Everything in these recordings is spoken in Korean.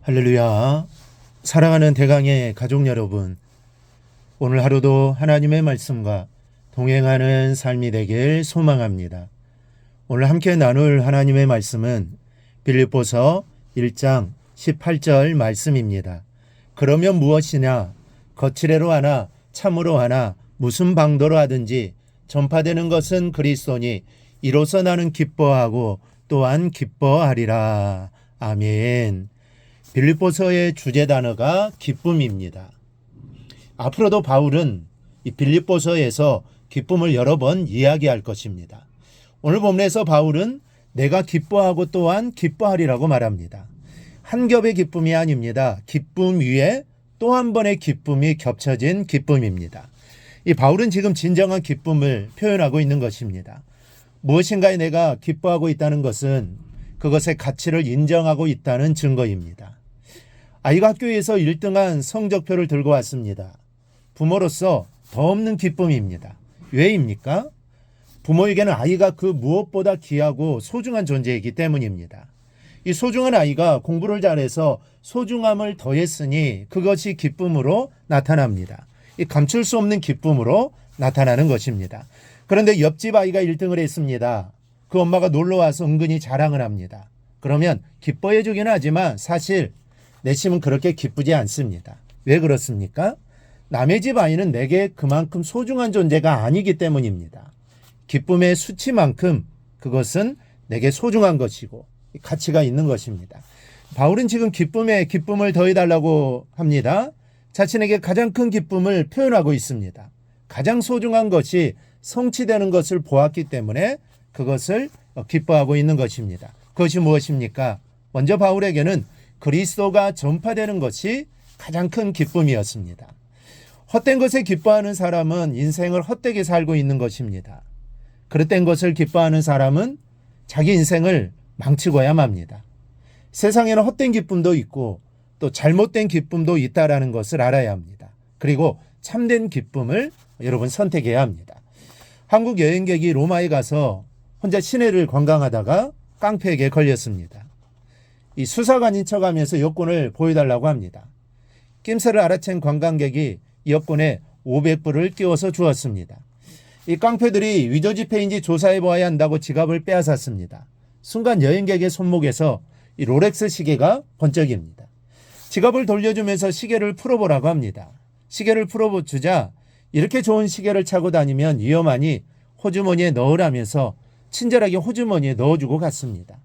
할렐루야. 사랑하는 대강의 가족 여러분, 오늘 하루도 하나님의 말씀과 동행하는 삶이 되길 소망합니다. 오늘 함께 나눌 하나님의 말씀은 빌립보서 1장 18절 말씀입니다. 그러면 무엇이냐? 거칠애로 하나 참으로 하나 무슨 방도로 하든지 전파되는 것은 그리스도니 이로써 나는 기뻐하고 또한 기뻐하리라. 아멘. 빌립보서의 주제 단어가 기쁨입니다. 앞으로도 바울은 이 빌립보서에서 기쁨을 여러 번 이야기할 것입니다. 오늘 본문에서 바울은 내가 기뻐하고 또한 기뻐하리라고 말합니다. 한 겹의 기쁨이 아닙니다. 기쁨 위에 또 한 번의 기쁨이 겹쳐진 기쁨입니다. 이 바울은 지금 진정한 기쁨을 표현하고 있는 것입니다. 무엇인가에 내가 기뻐하고 있다는 것은 그것의 가치를 인정하고 있다는 증거입니다. 아이가 학교에서 1등한 성적표를 들고 왔습니다. 부모로서 더 없는 기쁨입니다. 왜입니까? 부모에게는 아이가 그 무엇보다 귀하고 소중한 존재이기 때문입니다. 이 소중한 아이가 공부를 잘해서 소중함을 더했으니 그것이 기쁨으로 나타납니다. 이 감출 수 없는 기쁨으로 나타나는 것입니다. 그런데 옆집 아이가 1등을 했습니다. 그 엄마가 놀러와서 은근히 자랑을 합니다. 그러면 기뻐해 주기는 하지만 사실 내심은 그렇게 기쁘지 않습니다. 왜 그렇습니까? 남의 집 아이는 내게 그만큼 소중한 존재가 아니기 때문입니다. 기쁨의 수치만큼 그것은 내게 소중한 것이고 가치가 있는 것입니다. 바울은 지금 기쁨에 기쁨을 더해달라고 합니다. 자신에게 가장 큰 기쁨을 표현하고 있습니다. 가장 소중한 것이 성취되는 것을 보았기 때문에 그것을 기뻐하고 있는 것입니다. 그것이 무엇입니까? 먼저 바울에게는 그리스도가 전파되는 것이 가장 큰 기쁨이었습니다. 헛된 것에 기뻐하는 사람은 인생을 헛되게 살고 있는 것입니다. 그릇된 것을 기뻐하는 사람은 자기 인생을 망치고야 맙니다. 세상에는 헛된 기쁨도 있고 또 잘못된 기쁨도 있다라는 것을 알아야 합니다. 그리고 참된 기쁨을 여러분 선택해야 합니다. 한국 여행객이 로마에 가서 혼자 시내를 관광하다가 깡패에게 걸렸습니다. 이 수사관인 척하면서 여권을 보여달라고 합니다. 낌새를 알아챈 관광객이 여권에 500불을 띄워서 주었습니다. 이 깡패들이 위조지폐인지 조사해 보아야 한다고 지갑을 빼앗았습니다. 순간 여행객의 손목에서 이 롤렉스 시계가 번쩍입니다. 지갑을 돌려주면서 시계를 풀어보라고 합니다. 시계를 풀어주자 이렇게 좋은 시계를 차고 다니면 위험하니 호주머니에 넣으라면서 친절하게 호주머니에 넣어주고 갔습니다.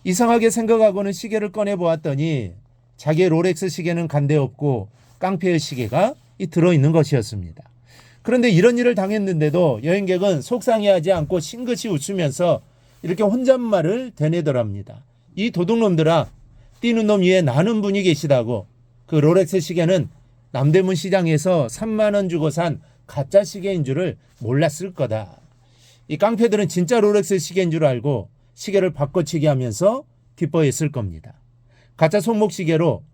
이상하게 생각하고는 시계를 꺼내보았더니 자기의 롤렉스 시계는 간데없고 깡패의 시계가 들어있는 것이었습니다. 그런데 이런 일을 당했는데도 여행객은 속상해하지 않고 싱긋이 웃으면서 이렇게 혼잣말을 되뇌더랍니다. 이 도둑놈들아, 뛰는 놈 위에 나는 분이 계시다고. 그 롤렉스 시계는 남대문 시장에서 3만 원 주고 산 가짜 시계인 줄을 몰랐을 거다. 이 깡패들은 진짜 롤렉스 시계인 줄 알고 시계를 바꿔치기 하면서 기뻐했을 겁니다. 가짜 손목 시계로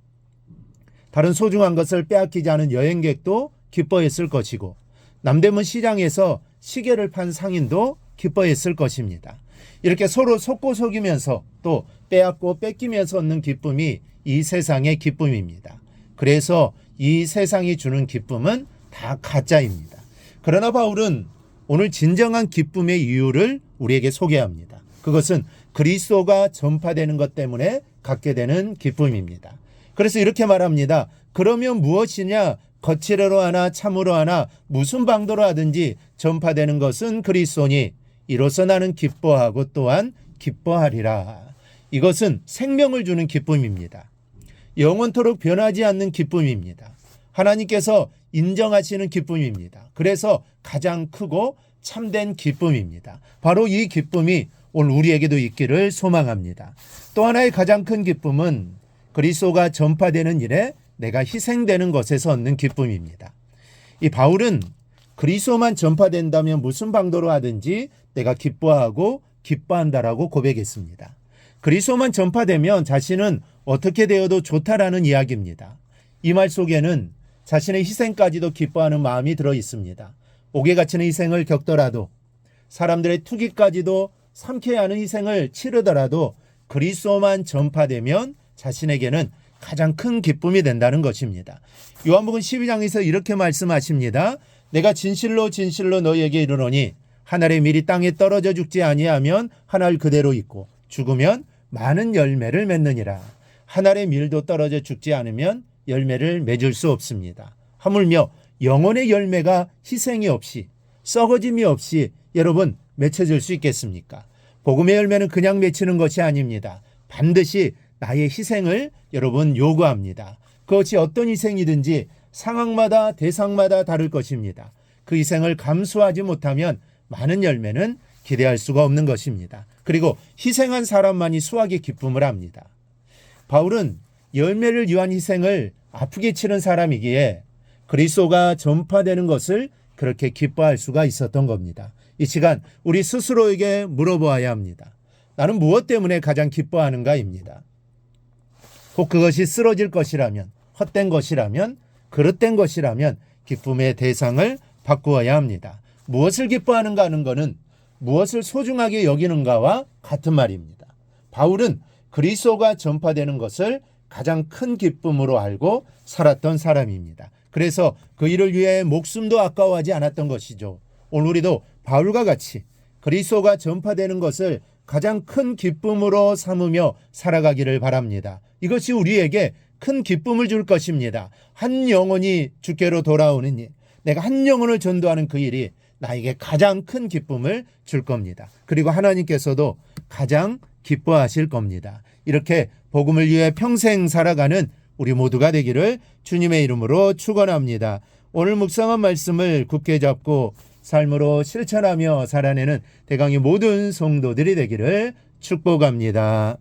다른 소중한 것을 빼앗기지 않은 여행객도 기뻐했을 것이고 남대문 시장에서 시계를 판 상인도 기뻐했을 것입니다. 이렇게 서로 속고 속이면서 또 빼앗고 뺏기면서 얻는 기쁨이 이 세상의 기쁨입니다. 그래서 이 세상이 주는 기쁨은 다 가짜입니다. 그러나 바울은 오늘 진정한 기쁨의 이유를 우리에게 소개합니다. 그것은 그리스도가 전파되는 것 때문에 갖게 되는 기쁨입니다. 그래서 이렇게 말합니다. 그러면 무엇이냐? 거칠애로 하나 참으로 하나 무슨 방도로 하든지 전파되는 것은 그리스도니 이로써 나는 기뻐하고 또한 기뻐하리라. 이것은 생명을 주는 기쁨입니다. 영원토록 변하지 않는 기쁨입니다. 하나님께서 인정하시는 기쁨입니다. 그래서 가장 크고 참된 기쁨입니다. 바로 이 기쁨이 오늘 우리에게도 있기를 소망합니다. 또 하나의 가장 큰 기쁨은 그리스도가 전파되는 일에 내가 희생되는 것에서 얻는 기쁨입니다. 이 바울은 그리스도만 전파된다면 무슨 방도로 하든지 내가 기뻐하고 기뻐한다라고 고백했습니다. 그리스도만 전파되면 자신은 어떻게 되어도 좋다라는 이야기입니다. 이 말 속에는 자신의 희생까지도 기뻐하는 마음이 들어 있습니다. 옥에 갇히는 희생을 겪더라도 사람들의 투기까지도 삼켜야 하는 희생을 치르더라도 그리스도만 전파되면 자신에게는 가장 큰 기쁨이 된다는 것입니다. 요한복음 12장에서 이렇게 말씀하십니다. 내가 진실로 진실로 너희에게 이르노니 한 알의 밀이 땅에 떨어져 죽지 아니하면 한 알 그대로 있고 죽으면 많은 열매를 맺느니라. 한 알의 밀도 떨어져 죽지 않으면 열매를 맺을 수 없습니다. 하물며 영혼의 열매가 희생이 없이 썩어짐이 없이 여러분 맺혀질 수 있겠습니까? 복음의 열매는 그냥 맺히는 것이 아닙니다. 반드시 나의 희생을 여러분 요구합니다. 그것이 어떤 희생이든지 상황마다 대상마다 다를 것입니다. 그 희생을 감수하지 못하면 많은 열매는 기대할 수가 없는 것입니다. 그리고 희생한 사람만이 수확의 기쁨을 합니다. 바울은 열매를 위한 희생을 아프게 치른 사람이기에 그리스도가 전파되는 것을 그렇게 기뻐할 수가 있었던 겁니다. 이 시간 우리 스스로에게 물어보아야 합니다. 나는 무엇 때문에 가장 기뻐하는가입니다. 혹 그것이 쓰러질 것이라면, 헛된 것이라면, 그릇된 것이라면 기쁨의 대상을 바꾸어야 합니다. 무엇을 기뻐하는가 하는 것은 무엇을 소중하게 여기는가와 같은 말입니다. 바울은 그리스도가 전파되는 것을 가장 큰 기쁨으로 알고 살았던 사람입니다. 그래서 그 일을 위해 목숨도 아까워하지 않았던 것이죠. 오늘 우리도 바울과 같이 그리스도가 전파되는 것을 가장 큰 기쁨으로 삼으며 살아가기를 바랍니다. 이것이 우리에게 큰 기쁨을 줄 것입니다. 한 영혼이 주께로 돌아오는 일, 내가 한 영혼을 전도하는 그 일이 나에게 가장 큰 기쁨을 줄 겁니다. 그리고 하나님께서도 가장 기뻐하실 겁니다. 이렇게 복음을 위해 평생 살아가는 우리 모두가 되기를 주님의 이름으로 축원합니다. 오늘 묵상한 말씀을 굳게 잡고 삶으로 실천하며 살아내는 대강의 모든 성도들이 되기를 축복합니다.